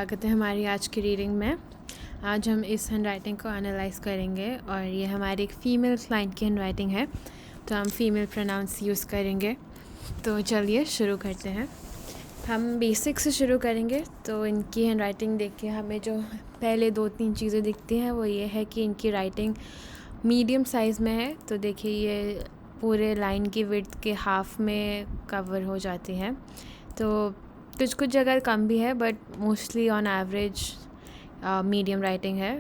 स्वागत है हमारी आज की रीडिंग में। आज हम इस हैंड राइटिंग को एनालाइज करेंगे और ये हमारी एक फ़ीमेल क्लाइंट की हैंड राइटिंग है, तो हम फीमेल प्रोनाउंस यूज़ करेंगे। तो चलिए शुरू करते हैं। हम बेसिक से शुरू करेंगे। तो इनकी हैंड राइटिंग देख के हमें जो पहले 2-3 चीज़ें दिखती हैं वो ये है कि इनकी राइटिंग मीडियम साइज़ में है। तो देखिए ये पूरे लाइन की विड्थ के हाफ में कवर हो जाती है। तो कुछ जगह कम भी है but mostly on average medium writing है।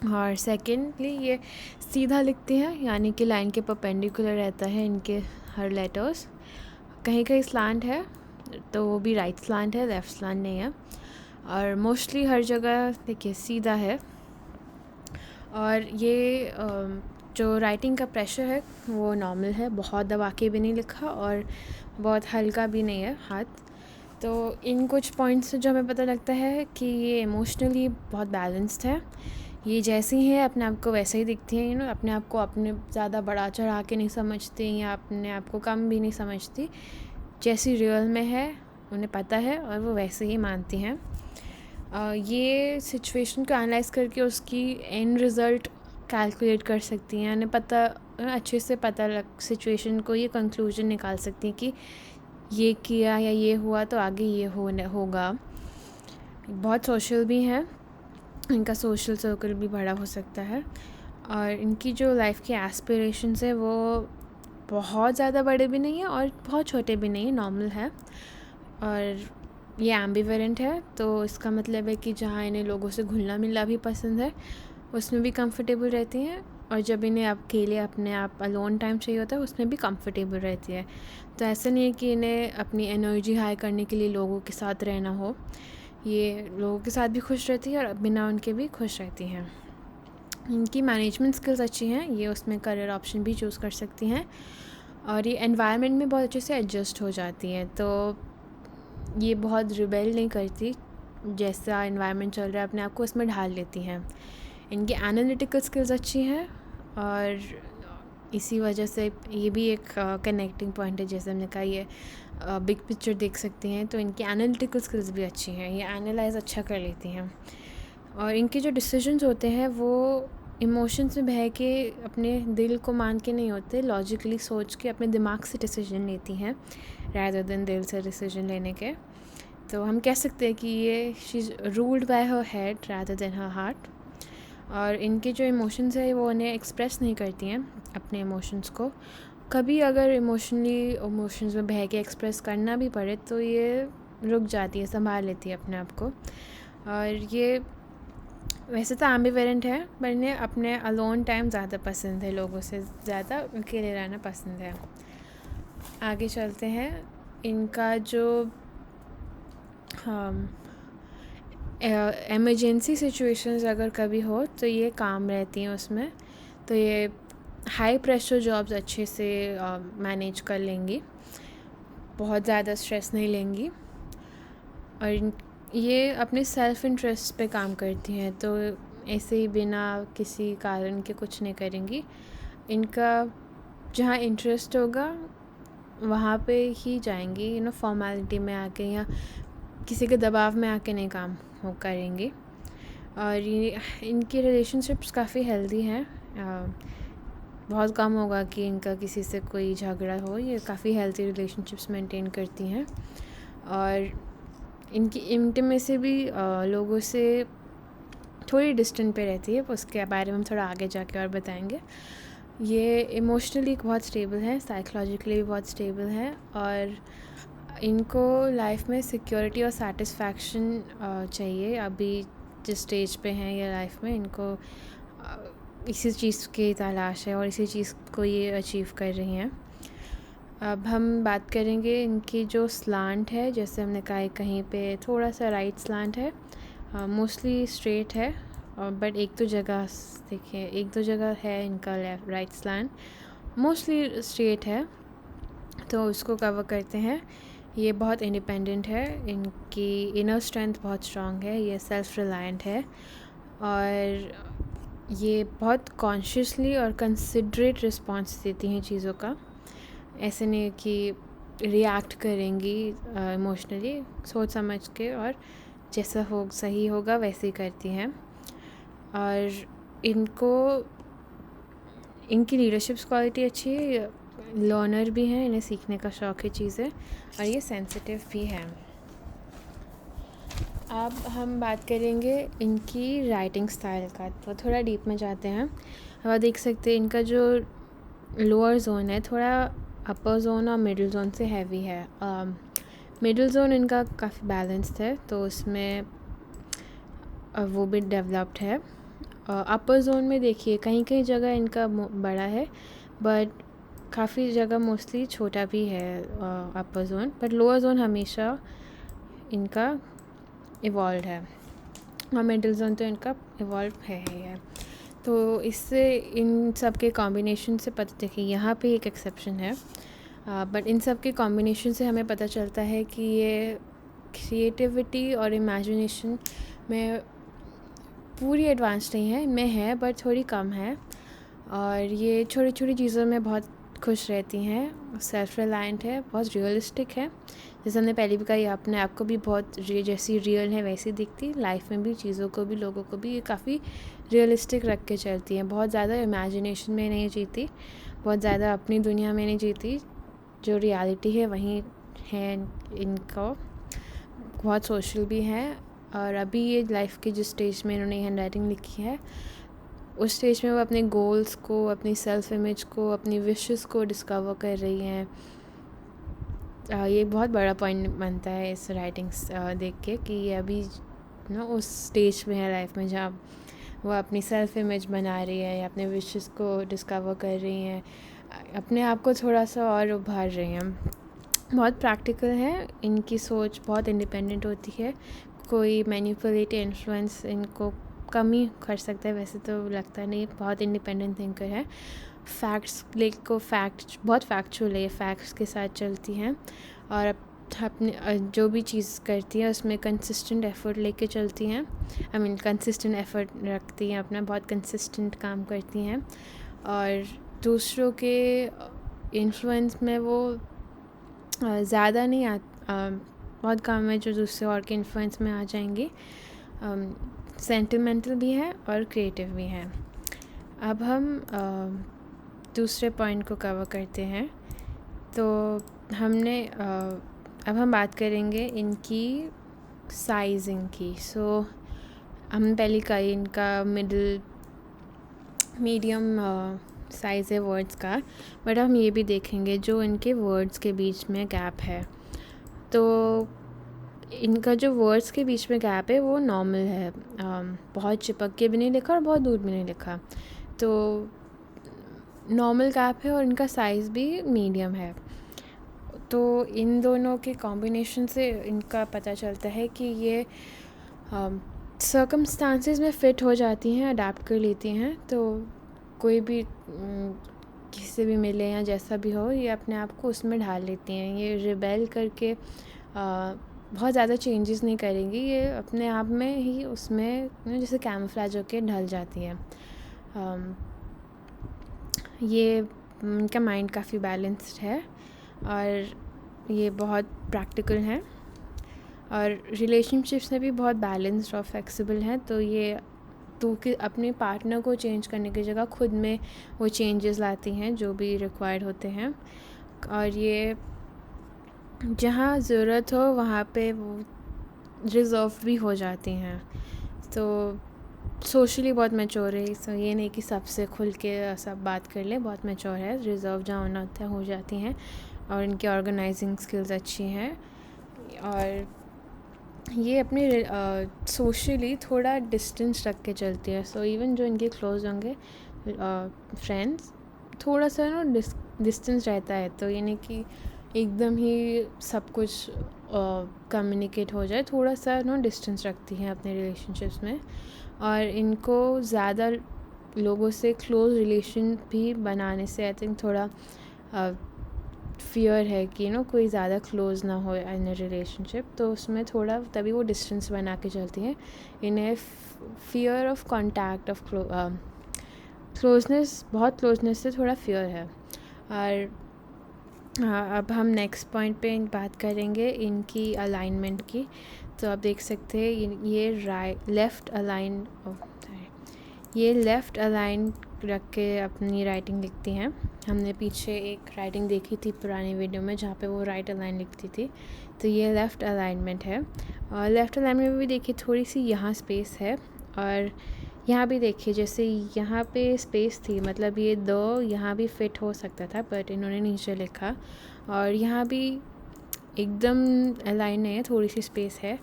और सेकेंडली ये सीधा लिखती हैं, यानी कि लाइन के परपेंडिकुलर रहता है इनके हर लेटर्स। कहीं कहीं स्लांट है तो वो भी राइट स्लांट है, लेफ़्ट स्लांट नहीं है। और मोस्टली हर जगह देखिए सीधा है। और ये जो राइटिंग का प्रेशर है वो नॉर्मल है, बहुत दबा के भी नहीं लिखा और बहुत हल्का भी नहीं है हाथ। तो इन कुछ पॉइंट्स से जो हमें पता लगता है कि ये इमोशनली बहुत बैलेंस्ड है। ये जैसी हैं अपने आप को वैसे ही दिखती हैं, अपने आप को अपने ज़्यादा बड़ा चढ़ा के नहीं समझती या अपने आप को कम भी नहीं समझती। जैसी रियल में है उन्हें पता है और वो वैसे ही मानती हैं। ये सिचुएशन को एनालाइज करके उसकी एंड रिज़ल्ट कैलकुलेट कर सकती हैं, यानी पता अच्छे से पता लग सिचुएशन को ये कंक्लूजन निकाल सकती हैं कि ये किया या ये हुआ तो आगे ये होगा। बहुत सोशल भी हैं, इनका सोशल सर्कल भी बड़ा हो सकता है। और इनकी जो लाइफ की एस्पिरेशंस है वो बहुत ज़्यादा बड़े भी नहीं हैं और बहुत छोटे भी नहीं, नॉर्मल है। और ये एम्बिवेरेंट है, तो इसका मतलब है कि जहाँ इन्हें लोगों से घुलना मिलना भी पसंद है उसमें भी कंफर्टेबल रहती हैं, और जब इन्हें अकेले अपने आप अलोन टाइम चाहिए होता है उसमें भी कंफर्टेबल रहती है। तो ऐसा नहीं है कि इन्हें अपनी एनर्जी हाई करने के लिए लोगों के साथ रहना हो, ये लोगों के साथ भी खुश रहती है और बिना उनके भी खुश रहती हैं। इनकी मैनेजमेंट स्किल्स अच्छी हैं, ये उसमें करियर ऑप्शन भी चूज़ कर सकती हैं और ये एनवायरनमेंट में बहुत अच्छे से एडजस्ट हो जाती हैं। तो ये बहुत रिबेल नहीं करती, जैसा एनवायरनमेंट चल रहा है अपने आप को उसमें ढाल लेती हैं। इनकी एनालिटिकल स्किल्स अच्छी हैं और इसी वजह से ये भी एक कनेक्टिंग पॉइंट है। जैसे हमने कहा ये बिग पिक्चर देख सकती हैं, तो इनकी एनालिटिकल स्किल्स भी अच्छी हैं, ये एनालाइज अच्छा कर लेती हैं। और इनके जो डिसीजंस होते हैं वो इमोशंस में बह के अपने दिल को मान के नहीं होते, लॉजिकली सोच के अपने दिमाग से डिसीजन लेती हैं रैदर देन दिल से डिसीजन लेने के। तो हम कह सकते हैं कि ये she is ruled by her head rather than her heart. और इनके जो इमोशंस है वो उन्हें एक्सप्रेस नहीं करती हैं अपने इमोशंस को। कभी अगर इमोशंस में बह के एक्सप्रेस करना भी पड़े तो ये रुक जाती है, संभाल लेती है अपने आप को। और ये वैसे तो एम्बिवेरेंट है पर इन्हें अपने अलोन टाइम ज़्यादा पसंद है, लोगों से ज़्यादा अकेले रहना पसंद है। आगे चलते हैं। इनका जो एमरजेंसी सिचुएशंस अगर कभी हो तो ये काम रहती हैं उसमें। तो ये हाई प्रेशर जॉब्स अच्छे से मैनेज कर लेंगी, बहुत ज़्यादा स्ट्रेस नहीं लेंगी। और ये अपने सेल्फ़ इंटरेस्ट पे काम करती हैं, तो ऐसे ही बिना किसी कारण के कुछ नहीं करेंगी। इनका जहाँ इंटरेस्ट होगा वहाँ पे ही जाएंगी, फॉर्मेलिटी में आके या किसी के दबाव में आके नहीं काम हो करेंगी। और ये इनकी रिलेशनशिप्स काफ़ी हेल्दी हैं, बहुत कम होगा कि इनका किसी से कोई झगड़ा हो, ये काफ़ी हेल्दी रिलेशनशिप्स मेंटेन करती हैं। और इनकी इंटिमेसी भी लोगों से थोड़ी डिस्टेंट पे रहती है, उसके बारे में हम थोड़ा आगे जाके और बताएंगे। ये इमोशनली बहुत स्टेबल है, साइकोलॉजिकली भी बहुत स्टेबल है और इनको लाइफ में सिक्योरिटी और सेटिस्फैक्शन चाहिए। अभी जिस स्टेज पे हैं ये लाइफ में, इनको इसी चीज़ की तलाश है और इसी चीज़ को ये अचीव कर रही हैं। अब हम बात करेंगे इनकी जो स्लांट है, जैसे हमने कहा कहीं पे थोड़ा सा राइट स्लांट है, मोस्टली स्ट्रेट है। और बट एक दो जगह देखिए, एक दो जगह है इनका left right slant, mostly straight है, तो उसको कवर करते हैं। ये बहुत इंडिपेंडेंट है, इनकी इनर स्ट्रेंथ बहुत स्ट्रॉन्ग है, ये सेल्फ रिलायंट है और ये बहुत कॉन्शियसली और कंसिडरेट रिस्पॉन्स देती हैं चीज़ों का। ऐसे नहीं कि रिएक्ट करेंगी इमोशनली, सोच समझ के और जैसा सही होगा वैसे ही करती हैं। और इनकी लीडरशिप क्वालिटी अच्छी है, लर्नर भी हैं, इन्हें सीखने का शौक़ है चीज़ें, और ये सेंसिटिव भी हैं। अब हम बात करेंगे इनकी राइटिंग स्टाइल का, तो थोड़ा डीप में जाते हैं। अब आप देख सकते हैं इनका जो लोअर जोन है थोड़ा अपर जोन और मिडिल जोन से हैवी है। मिडिल जोन इनका काफ़ी बैलेंस्ड है, तो उसमें वो भी डेवलप्ड है। अपर जोन में देखिए कहीं कहीं जगह इनका बड़ा है, बट काफ़ी जगह मोस्टली छोटा भी है अपर जोन, बट लोअर जोन हमेशा इनका इवॉल्व है, और मिडिल जोन तो इनका इवॉल्व है ही है। तो इससे इन सब के कॉम्बिनेशन से पता, देखिए यहाँ पे एक एक्सेप्शन है, बट इन सब के कॉम्बिनेशन से हमें पता चलता है कि ये क्रिएटिविटी और इमेजिनेशन में पूरी एडवांस नहीं है, इनमें है बट थोड़ी कम है, और ये छोटी छोटी चीज़ों में बहुत खुश रहती हैं, सेल्फ रिलायंट है, बहुत रियलिस्टिक है। जैसे हमने पहले भी कहा, अपने आप को भी बहुत जैसी रियल है वैसी दिखती, लाइफ में भी, चीज़ों को भी, लोगों को भी, ये काफ़ी रियलिस्टिक रख के चलती हैं। बहुत ज़्यादा इमेजिनेशन में नहीं जीती, बहुत ज़्यादा अपनी दुनिया में नहीं जीती, जो रियलिटी है वहीं है इनको। बहुत सोशल भी हैं, और अभी ये लाइफ के जिस स्टेज में इन्होंने हैंड राइटिंग लिखी है, उस स्टेज में वो अपने गोल्स को, अपनी सेल्फ इमेज को, अपनी विशेस को डिस्कवर कर रही हैं। ये बहुत बड़ा पॉइंट बनता है इस राइटिंग्स देख के, कि ये अभी उस स्टेज में है लाइफ में जहाँ वो अपनी सेल्फ इमेज बना रही है, या अपने विशेस को डिस्कवर कर रही हैं, अपने आप को थोड़ा सा और उभार रही हैं। बहुत प्रैक्टिकल है, इनकी सोच बहुत इंडिपेंडेंट होती है, कोई मैनिपुलेटिव इन्फ्लुएंस इनको कम ही कर सकता है, वैसे तो लगता नहीं, बहुत इंडिपेंडेंट थिंकर है। बहुत फैक्चुअल है, फैक्ट्स के साथ चलती हैं, और अपने जो भी चीज़ करती हैं उसमें कंसिस्टेंट एफ़र्ट लेके चलती हैं। कंसिस्टेंट एफ़र्ट रखती हैं अपना, बहुत कंसिस्टेंट काम करती हैं, और दूसरों के इन्फ्लुएंस में वो ज़्यादा नहीं बहुत कम है जो दूसरे और के इन्फ्लुएंस में आ जाएंगी। सेंटिमेंटल भी है और क्रिएटिव भी हैं। अब हम दूसरे पॉइंट को कवर करते हैं, तो अब हम बात करेंगे इनकी साइजिंग की। हम पहले का इनका मीडियम साइज़ है वर्ड्स का, बट हम ये भी देखेंगे जो इनके वर्ड्स के बीच में गैप है। तो इनका जो वर्ड्स के बीच में गैप है वो नॉर्मल है, बहुत चिपक के भी नहीं लिखा और बहुत दूर भी नहीं लिखा, तो नॉर्मल गैप है, और इनका साइज़ भी मीडियम है। तो इन दोनों के कॉम्बिनेशन से इनका पता चलता है कि ये सर्कमस्टांसेस में फ़िट हो जाती हैं, अडेप्ट कर लेती हैं। तो कोई भी किसी से भी मिले या जैसा भी हो, ये अपने आप को उसमें ढाल लेती हैं। ये रिबेल करके बहुत ज़्यादा चेंजेस नहीं करेंगी, ये अपने आप में ही उसमें जैसे कैमोफ्लेज होके ढल जाती है। ये इनका माइंड काफ़ी बैलेंस्ड है, और ये बहुत प्रैक्टिकल हैं, और रिलेशनशिप्स में भी बहुत बैलेंस्ड और फ्लेक्सिबल हैं। तो ये कि अपने पार्टनर को चेंज करने की जगह खुद में वो चेंजेस लाती हैं जो भी रिक्वायर्ड होते हैं, और ये जहाँ ज़रूरत हो वहाँ पे वो रिज़र्व भी हो जाती हैं। तो सोशली बहुत मैच्योर है, सो ये नहीं कि सबसे खुल के सब बात कर ले, बहुत मैच्योर है, रिज़र्व जहाँ होना होता है हो जाती हैं, और इनकी ऑर्गेनाइजिंग स्किल्स अच्छी हैं, और ये अपने सोशली थोड़ा डिस्टेंस रख के चलती है। सो इवन जो इनके क्लोज होंगे फ्रेंड्स, थोड़ा सा डिस्टेंस रहता है, तो ये नहीं कि एकदम ही सब कुछ कम्युनिकेट हो जाए, थोड़ा सा डिस्टेंस रखती हैं अपने रिलेशनशिप्स में, और इनको ज़्यादा लोगों से क्लोज रिलेशन भी बनाने से आई थिंक थोड़ा फियर है कि कोई ज़्यादा क्लोज ना हो इन अ रिलेशनशिप, तो उसमें थोड़ा तभी वो डिस्टेंस बना के चलती हैं। इन्हें fear of contact of closeness, बहुत क्लोजनेस से थोड़ा फियर है। और अब हम नेक्स्ट पॉइंट पे बात करेंगे इनकी अलाइनमेंट की। तो आप देख सकते हैं ये लेफ़्ट अलाइन, ये लेफ़्ट अलाइन रख के अपनी राइटिंग लिखती हैं। हमने पीछे एक राइटिंग देखी थी पुरानी वीडियो में जहाँ पे वो राइट अलाइन लिखती थी, तो ये लेफ़्ट अलाइनमेंट है। और लेफ़्ट अलाइनमेंट में भी देखिए थोड़ी सी यहाँ स्पेस है, और यहाँ भी देखिए जैसे यहाँ पे स्पेस थी, मतलब ये दो यहाँ भी फिट हो सकता था, बट इन्होंने नीचे लिखा। और यहाँ भी एकदम अलाइन है, थोड़ी सी स्पेस है।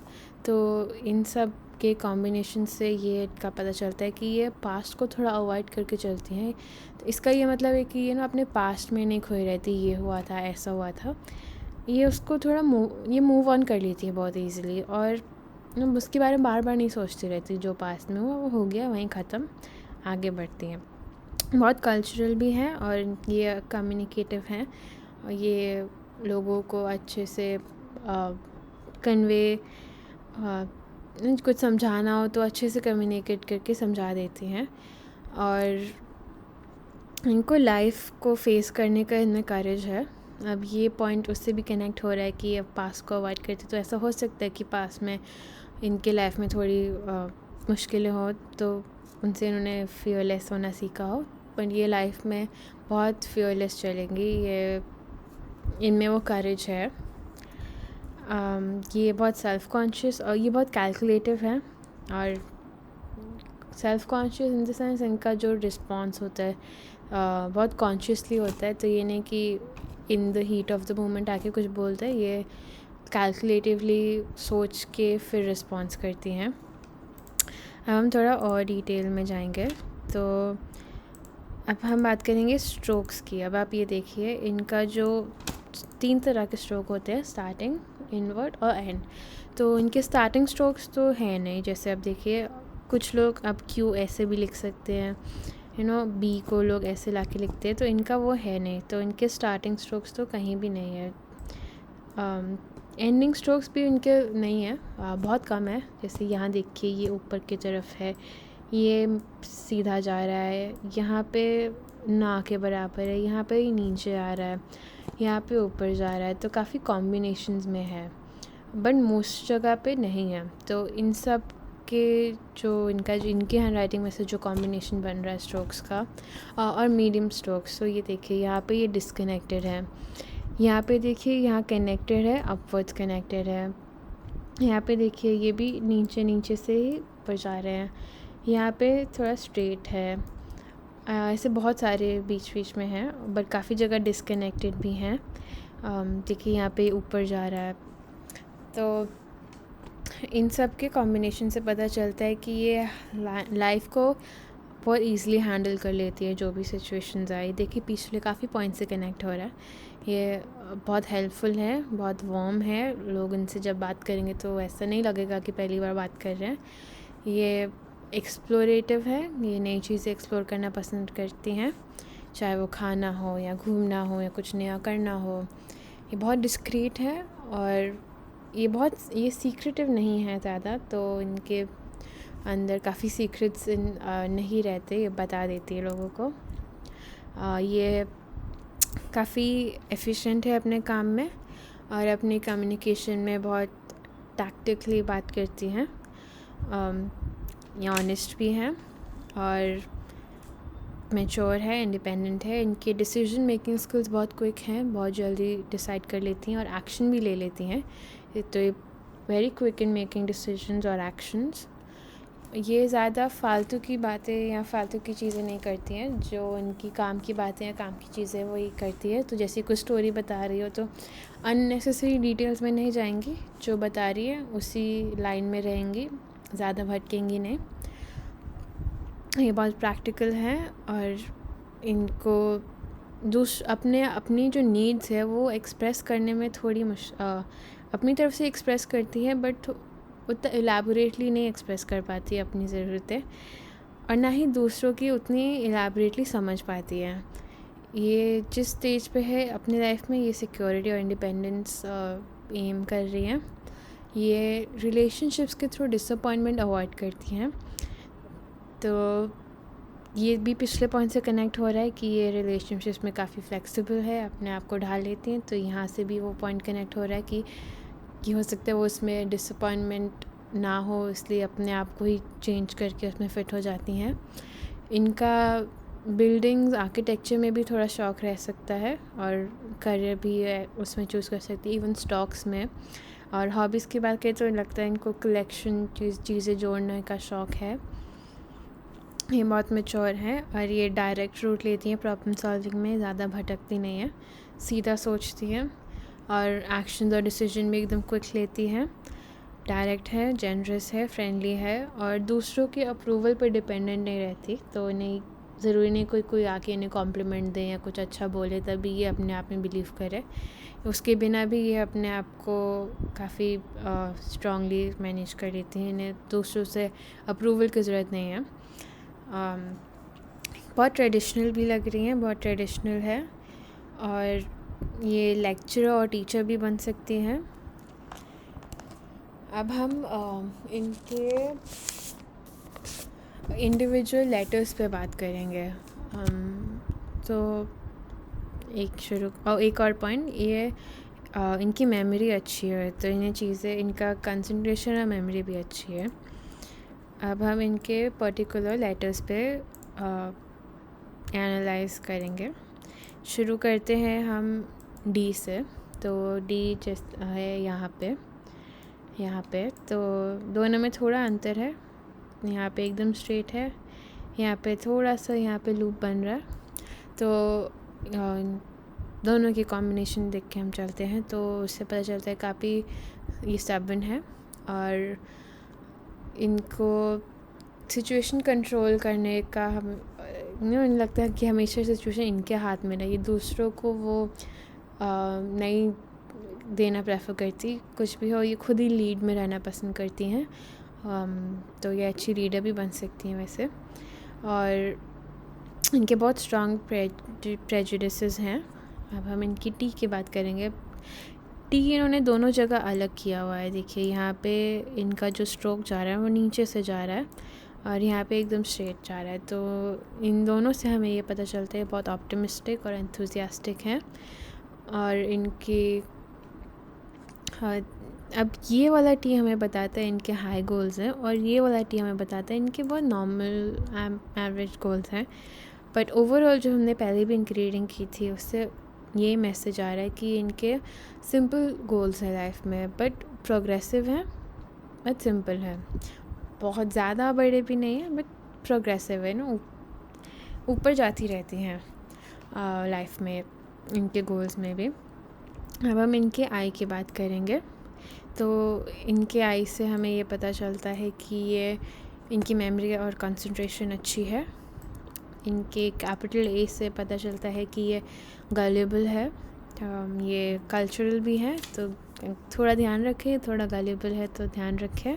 तो इन सब के कॉम्बिनेशन से ये का पता चलता है कि ये पास्ट को थोड़ा अवॉइड करके चलती हैं। तो इसका ये मतलब है कि ये ना अपने पास्ट में नहीं खोई रहती, ये हुआ था, ऐसा हुआ था, ये उसको थोड़ा मूव ऑन कर लेती है बहुत ईज़िली, और उसके बारे में बार बार नहीं सोचती रहती। जो पास्ट में हुआ वो हो गया, वहीं ख़त्म, आगे बढ़ती हैं। बहुत कल्चरल भी हैं और ये कम्युनिकेटिव हैं, और ये लोगों को अच्छे से कन्वे कुछ समझाना हो तो अच्छे से कम्युनिकेट करके समझा देती हैं। और इनको लाइफ को फेस करने का इनमें करेज है। अब ये पॉइंट उससे भी कनेक्ट हो रहा है कि अब पास्ट को अवॉइड करते, तो ऐसा हो सकता है कि पास्ट में इनके लाइफ में थोड़ी मुश्किलें हो, तो उनसे इन्होंने फियरलेस होना सीखा हो, पर ये लाइफ में बहुत फियरलेस चलेंगी। ये इनमें वो करेज है। ये बहुत सेल्फ़ कॉन्शियस और ये बहुत कैलकुलेटिव है, और self conscious in the sense इनका जो रिस्पॉन्स होता है बहुत कॉन्शियसली होता है। तो ये नहीं कि in the heat of the moment आके कुछ बोलते हैं, ये कैलकुलेटिवली सोच के फिर रिस्पॉन्स करती हैं। अब हम थोड़ा और डिटेल में जाएंगे, तो अब हम बात करेंगे स्ट्रोक्स की। अब आप ये देखिए, इनका जो 3 तरह के स्ट्रोक होते हैं, स्टार्टिंग, इनवर्ड और एंड। तो इनके स्टार्टिंग स्ट्रोक्स तो है नहीं, जैसे अब देखिए कुछ लोग अब क्यू ऐसे भी लिख सकते हैं, बी को लोग ऐसे ला के लिखते हैं, तो इनका वो है नहीं। तो इनके स्टार्टिंग स्ट्रोक्स तो कहीं भी नहीं है। एंडिंग स्ट्रोक्स भी इनके नहीं है, बहुत कम है। जैसे यहाँ देखिए ये ऊपर की तरफ है, ये सीधा जा रहा है, यहाँ पे ना के बराबर है, यहाँ पे ही नीचे आ रहा है, यहाँ पे ऊपर जा रहा है। तो काफ़ी कॉम्बिनेशंस में है, बट मोस्ट जगह पे नहीं है। तो इन सब के जो इनके हैंड राइटिंग में से जो कॉम्बिनेशन बन रहा है स्ट्रोक्स का, और मीडियम स्ट्रोक्स, तो ये देखिए यहाँ पे ये डिस्कनेक्टेड है, यहाँ पे देखिए यहाँ कनेक्टेड है, अपवर्ड्स कनेक्टेड है, यहाँ पे देखिए ये भी नीचे नीचे से ही ऊपर जा रहे हैं, यहाँ पे थोड़ा स्ट्रेट है। ऐसे बहुत सारे बीच बीच में हैं, बट काफ़ी जगह डिस्कनेक्टेड भी हैं। देखिए यहाँ पे ऊपर जा रहा है। तो इन सब के कॉम्बिनेशन से पता चलता है कि ये लाइफ को बहुत ईज़िली हैंडल कर लेती है, जो भी सिचुएशंस आई। देखिए पिछले काफ़ी पॉइंट से कनेक्ट हो रहा है, ये बहुत हेल्पफुल है, बहुत वार्म है। लोग इनसे जब बात करेंगे तो ऐसा नहीं लगेगा कि पहली बार बात कर रहे हैं। ये एक्सप्लोरेटिव है, ये नई चीज़ें एक्सप्लोर करना पसंद करती हैं, चाहे वो खाना हो या घूमना हो या कुछ नया करना हो। ये बहुत डिस्क्रीट है, और ये सीक्रेटिव नहीं है ज़्यादा, तो इनके अंदर काफ़ी सीक्रेट्स नहीं रहते, ये बता देती है लोगों को। ये काफ़ी एफिशिएंट है अपने काम में, और अपने कम्युनिकेशन में बहुत टैक्टिकली बात करती हैं। ये ऑनेस्ट भी हैं, और मैच्योर है, इंडिपेंडेंट है। इनके डिसीजन मेकिंग स्किल्स बहुत क्विक हैं, बहुत जल्दी डिसाइड कर लेती हैं और एक्शन भी ले लेती हैं। तो ये very quick in making decisions और एक्शंस। ये ज़्यादा फालतू की बातें या फालतू की चीज़ें नहीं करती हैं, जो इनकी काम की बातें या काम की चीज़ें वही करती है। तो जैसे कुछ स्टोरी बता रही हो तो अननेसेसरी डिटेल्स में नहीं जाएंगी, जो बता रही है उसी लाइन में रहेंगी, ज़्यादा भटकेंगी नहीं। ये बहुत प्रैक्टिकल हैं, और इनको अपनी जो नीड्स है वो एक्सप्रेस करने में थोड़ी अपनी तरफ से एक्सप्रेस करती है, बट उतना एलैबोरेटली नहीं एक्सप्रेस कर पाती है अपनी ज़रूरतें, और ना ही दूसरों की उतनी एलैबोरेटली समझ पाती है। ये जिस स्टेज पे है अपनी लाइफ में, ये सिक्योरिटी और इंडिपेंडेंस एम कर रही हैं। ये रिलेशनशिप्स के थ्रू डिसअपॉइंटमेंट अवॉइड करती हैं। तो ये भी पिछले पॉइंट से कनेक्ट हो रहा है कि ये रिलेशनशिप्स में काफ़ी फ्लेक्सिबल है, अपने आप को ढाल लेती हैं। तो यहाँ से भी वो पॉइंट कनेक्ट हो रहा है कि कि हो सकता है वो उसमें डिसअपॉइंटमेंट ना हो, इसलिए अपने आप को ही चेंज करके उसमें फ़िट हो जाती हैं। इनका बिल्डिंग्स आर्किटेक्चर में भी थोड़ा शौक़ रह सकता है और करियर भी उसमें चूज़ कर सकती है, इवन स्टॉक्स में। और हॉबीज़ की बात करें तो लगता है इनको कलेक्शन चीज़ें जोड़ने का शौक़ है। ये बहुत मैच्योर है और ये डायरेक्ट रूट लेती हैं प्रॉब्लम सॉल्विंग में, ज़्यादा भटकती नहीं है, सीधा सोचती हैं और एक्शन और डिसीजन भी एकदम क्विक लेती हैं। डायरेक्ट है, जेनरस है, फ्रेंडली है और दूसरों के अप्रूवल पर डिपेंडेंट नहीं रहती। तो नहीं ज़रूरी नहीं कोई आके इन्हें कॉम्प्लीमेंट दे या कुछ अच्छा बोले तभी ये अपने आप में बिलीव करे, उसके बिना भी ये अपने आप को काफ़ी स्ट्रांगली मैनेज कर लेती हैं। इन्हें दूसरों से अप्रूवल की ज़रूरत नहीं है। बहुत ट्रेडिशनल भी लग रही हैं, बहुत ट्रेडिशनल है और ये लेक्चरर और टीचर भी बन सकती हैं। अब हम इनके इंडिविजुअल लेटर्स पे बात करेंगे। तो एक और पॉइंट ये इनकी मेमोरी अच्छी है, तो इन्हें चीज़ें, इनका कंसंट्रेशन और मेमोरी भी अच्छी है। अब हम इनके पर्टिकुलर लेटर्स पे एनालाइज करेंगे। शुरू करते हैं हम डी से। तो डी है यहाँ पे तो दोनों में थोड़ा अंतर है। यहाँ पे एकदम स्ट्रेट है, यहाँ पे थोड़ा सा यहाँ पे लूप बन रहा है। तो दोनों की कॉम्बिनेशन देख के हम चलते हैं तो उससे पता चलता है काफ़ी ये स्टबर्न है और इनको सिचुएशन कंट्रोल करने का इन्हें लगता है कि हमेशा सिचुएशन इनके हाथ में रही, दूसरों को वो नहीं देना प्रेफर करती। कुछ भी हो ये खुद ही लीड में रहना पसंद करती हैं। तो ये अच्छी लीडर भी बन सकती हैं वैसे। और इनके बहुत स्ट्रॉन्ग प्रेजुडिसेस हैं। अब हम इनकी टी की बात करेंगे। टी इन्होंने दोनों जगह अलग किया हुआ है। देखिए यहाँ पे इनका जो स्ट्रोक जा रहा है वो नीचे से जा रहा है और यहाँ पे एकदम स्ट्रेट जा रहा है। तो इन दोनों से हमें ये पता चलता है बहुत ऑप्टिमिस्टिक और एंथुसियास्टिक हैं। और इनकी अब ये वाला टी हमें बताता है इनके हाई गोल्स हैं और ये वाला टी हमें बताता है इनके बहुत नॉर्मल एवरेज गोल्स हैं। बट ओवरऑल जो हमने पहले भी इनकी रीडिंग की थी उससे ये मैसेज आ रहा है कि इनके सिंपल गोल्स हैं लाइफ में, बट प्रोग्रेसिव हैं, बट सिंपल है। बहुत ज़्यादा बड़े भी नहीं हैं बट प्रोग्रेसिव है ना, ऊपर जाती रहती हैं लाइफ में इनके गोल्स में भी। अब हम इनके आई की बात करेंगे। तो इनके आई से हमें ये पता चलता है कि ये इनकी मेमोरी और कंसंट्रेशन अच्छी है। इनके कैपिटल ए से पता चलता है कि ये गलेबल है, ये कल्चरल भी है, तो थोड़ा ध्यान रखें, थोड़ा गलेबल है तो ध्यान रखें,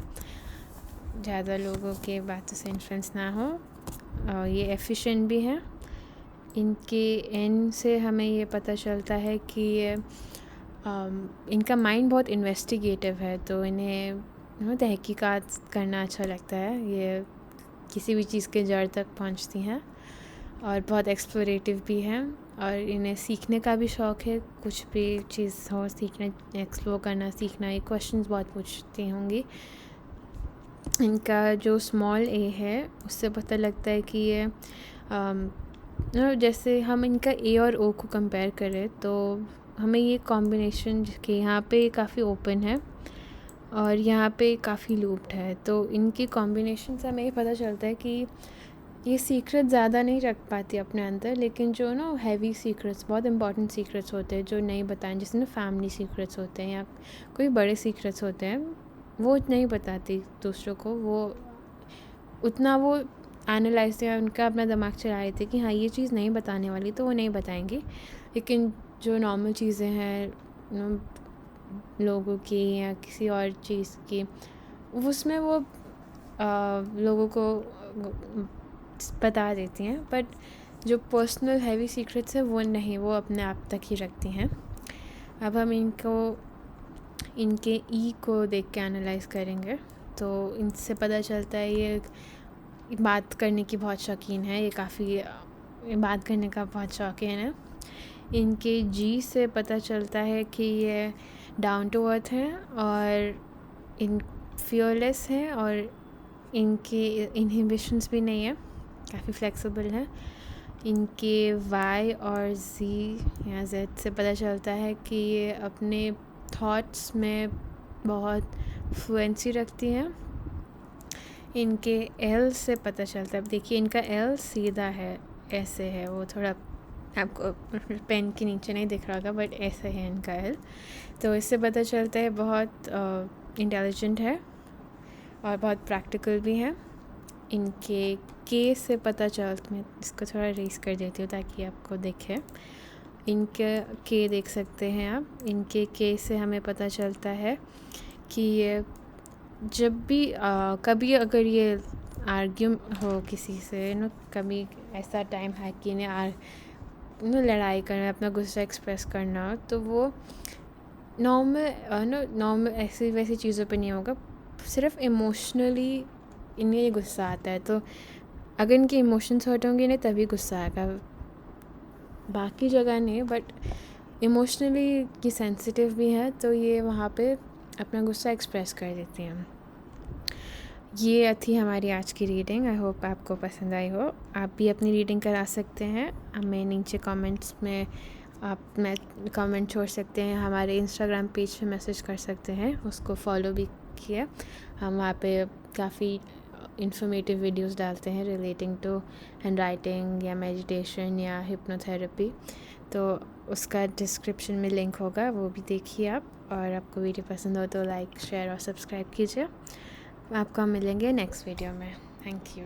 ज़्यादा लोगों के बातों से इन्फ्लुएंस ना हो। ये एफिशिएंट भी हैं। इनके एन से हमें ये पता चलता है कि ये इनका माइंड बहुत इन्वेस्टिगेटिव है, तो इन्हें तहकीकात करना अच्छा लगता है। ये किसी भी चीज़ के जड़ तक पहुंचती हैं और बहुत एक्सप्लोरेटिव भी हैं और इन्हें सीखने का भी शौक़ है। कुछ भी चीज़ हो सीखना, एक्सप्लोर करना, सीखना, ये क्वेश्चंस बहुत पूछती होंगी। इनका जो स्मॉल ए है उससे पता लगता है कि ये जैसे हम इनका ए और ओ को कंपेयर करें तो हमें ये कॉम्बिनेशन के यहाँ पे काफ़ी ओपन है और यहाँ पे काफ़ी लूप्ड है, तो इनकी कॉम्बिनेशन से हमें ये पता चलता है कि ये सीक्रेट ज़्यादा नहीं रख पाती अपने अंदर, लेकिन जो ना हैवी सीक्रेट्स, बहुत इंपॉर्टेंट सीक्रेट्स होते हैं जो नहीं बताएं, जिसमें फैमिली सीक्रेट्स होते हैं या कोई बड़े सीक्रेट्स होते हैं, वो नहीं बताती दूसरों को। वो उतना वो एनालाइज या उनका अपना दिमाग चला रहे थे कि हाँ ये चीज़ नहीं बताने वाली, तो वो नहीं बताएंगी। लेकिन जो नॉर्मल चीज़ें हैं लोगों की या किसी और चीज़ की, उसमें वो लोगों को बता देती हैं, बट जो पर्सनल हैवी सीक्रेट्स है वो नहीं, वो अपने आप तक ही रखती हैं। अब हम इनके ई को देख के एनालाइज करेंगे। तो इनसे पता चलता है ये बात करने की बहुत शौकीन है, ये काफ़ी बात करने का बहुत शौकीन है। इनके जी से पता चलता है कि ये डाउन टू अर्थ हैं और इन फियरलेस हैं और इनके इनहिबिशंस भी नहीं है, काफ़ी फ्लेक्सिबल हैं। इनके वाई और जी या जेड से पता चलता है कि ये अपने थॉट्स में बहुत फ्लुएंसी रखती हैं। इनके एल से पता चलता है, अब देखिए इनका एल सीधा है, ऐसे है, वो थोड़ा आपको पेन के नीचे नहीं दिख रहा होगा बट ऐसे है इनका एल। तो इससे पता चलता है बहुत इंटेलिजेंट है और बहुत प्रैक्टिकल भी है। इनके के से पता चलता, मैं इसको थोड़ा रेस कर देती हूँ ताकि आपको दिखे। इनके के देख सकते हैं आप, इनके के से हमें पता चलता है कि ये जब भी कभी अगर ये आर्ग्यू हो किसी से कभी ऐसा टाइम है कि इन्हें लड़ाई करना, अपना गुस्सा एक्सप्रेस करना, तो वो नॉर्मल ऐसी वैसी चीज़ों पे नहीं होगा, सिर्फ इमोशनली इन्हें ये गुस्सा आता है। तो अगर इनके इमोशंस हर्ट होंगे इन्हें तभी गुस्सा आएगा, बाकी जगह नहीं, बट इमोशनली ये सेंसिटिव भी है तो ये वहाँ पे अपना गुस्सा एक्सप्रेस कर देती हैं। ये थी हमारी आज की रीडिंग। आई होप आपको पसंद आई हो। आप भी अपनी रीडिंग करा सकते हैं, हमें नीचे कमेंट्स में कमेंट छोड़ सकते हैं, हमारे इंस्टाग्राम पेज पे मैसेज कर सकते हैं, उसको फॉलो भी किया। हम वहाँ पे काफ़ी इंफॉर्मेटिव वीडियोस डालते हैं रिलेटिंग टू हैंड राइटिंग या मेडिटेशन या हिप्नोथेरेपी, तो उसका डिस्क्रिप्शन में लिंक होगा, वो भी देखिए आप। और आपको वीडियो पसंद हो तो लाइक शेयर और सब्सक्राइब कीजिए। आपको हम मिलेंगे नेक्स्ट वीडियो में। Thank you.